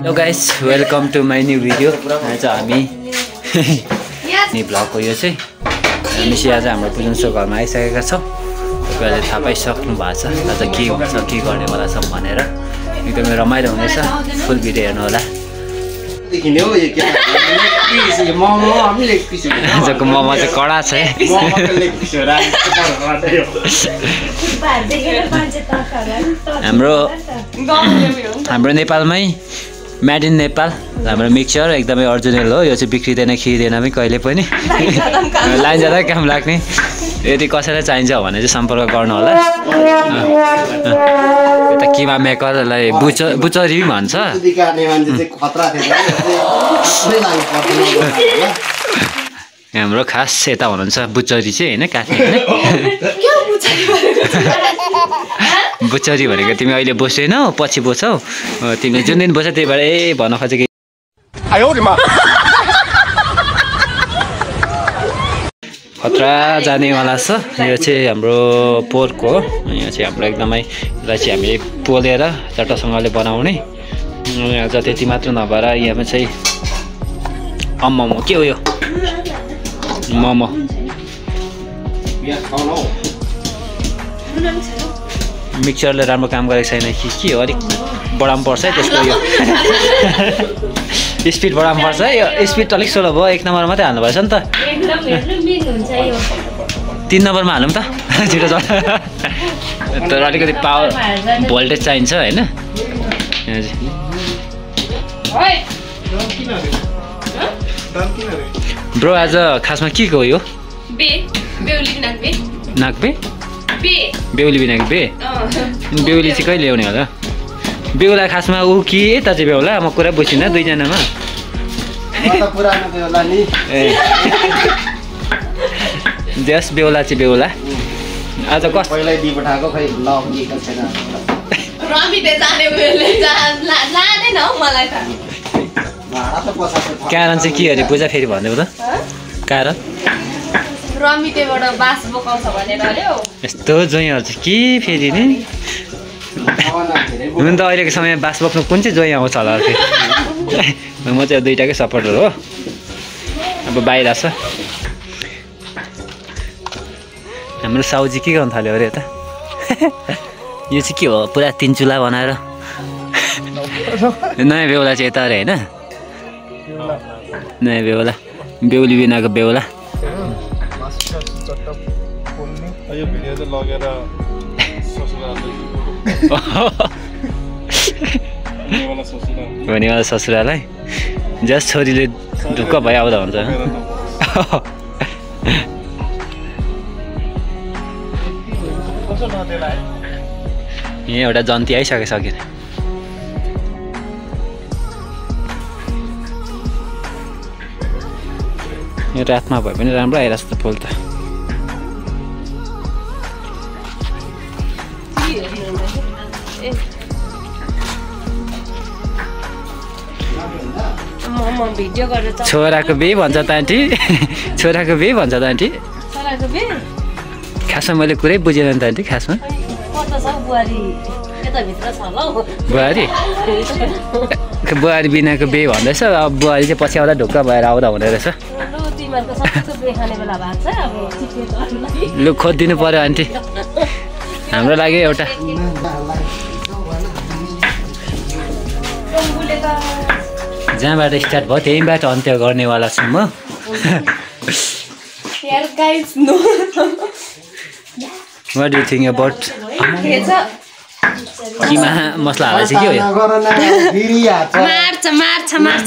Hello guys, welcome to my new video. आज हामी नि भ्लगको यो चाहिँ हामी चाहिँ आज हाम्रो पुजनसो घरमा आइसकेका छौँ। तपाईहरुले थाहा पाइसक्नु भएको छ आज के हुन्छ के गर्ने वाला छ भनेर। एकदमै रमाइलो हुनेछ, फुल भिडियो हेर्नु होला। आजको मोमो चाहिँ कडा छ है। हाम्रो नेपालमै मेड इन नेपाल हाम्रो मिक्सचर एकदमै ओरिजिनल हो। यो चाहिँ बिग्रिदैन खिरिँदैन पनि कहिले पनि। लाइन जाँदा काम लाग्ने। यदि कसैलाई चाहिन्छ भने चाहिँ सम्पर्क गर्नु होला। यता किमा मेकरलाई बुचरी पनि भन्छ। हाम्रो खास यता हुनुहुन्छ बुचरी चाहिँ हैन काट्ने। बुचरी भनेको तिमी अहिले बस्दैनौ पछि बस्छौ। तिमीले जुन दिन बस्छ त्यही भएर भन्न खोजेको खतरा जानेवाला छ। यो चाहिँ हाम्रो पोर्क हो। यो चाहिँ हाम्रो एकदमै यसलाई चाहिँ हामीले पोलेर चट्टसँगले बनाउने। त्यति मात्र नभएर यहाँ चाहिँ मोमो के हो यो मोमो मिक्सरले राम्रो काम गरेको छैन कि के हो अलिक बढाउनु पर्छ है त्यसको यो स्पिड बढाउनु पर्छ है। यो स्पिड अलिक स्लो भयो। 1 नम्बर मात्रै हाल्नु भएछ नि त। 3 नम्बरमा हालौँ त छिटो चल्छ। तर अलिकति पावर भोल्टेज चाहिन्छ हैन। ब्रो आज खासमा के को यो नाग्बे बेहुली बिनाको बेहुली चाहिँ कहिले ल्याउने होला? बेहुला खासमा ऊ कि यता चाहिँ बेहुला म कुरा बुझिनँ दुईजनामा। जस बेहुला चाहिँ बेहुला आज कस कारण चाहिँ के अरे पूजा फेरि भन्दै त कारण यस्तो जोइहरू चाहिँ के फेरि नि हुन त अहिलेको समयमा बास बोक्नु कुन चाहिँ जोइ आउँछ होला फेरि। म चाहिँ दुइटाकै सपोर्टर हो। अब बाहिर छ हाम्रो साउजी के गर्नु थाल्यो अरे यता। यो चाहिँ के हो पुरा 3 चुला बनाएर नयाँ बेहुला चाहिँ यता अरे होइन। नयाँ बेहुला बेहुली बिनाको बेहुला। भनेवाला ससुरालाई जस छोरीले ढुक्क भइआउँदा हुन्छ। यहाँ एउटा जन्ती आइसकेन। यो रातमा भए पनि राम्रो आइरहेको छ त फुल त। छोराको बे भन्छ त आन्टी। छोराको बे भन्छ त आन्टी। खासमा मैले कुरै बुझेन त आन्टी। खासमा बुहारी बिनाको बे भन्दैछ। अब बुहारी चाहिँ पछि आउँदा ढुक्क भएर आउँदा हुने रहेछ। लु खोजिदिनु पर्यो आन्टी हाम्रो लागि एउटा। जहाँबाट स्टार्ट भयो त्यहीँबाट अन्त्य गर्नेवाला छु म। What do you think about किमा मसला हालेछ के हो यो? मार्छ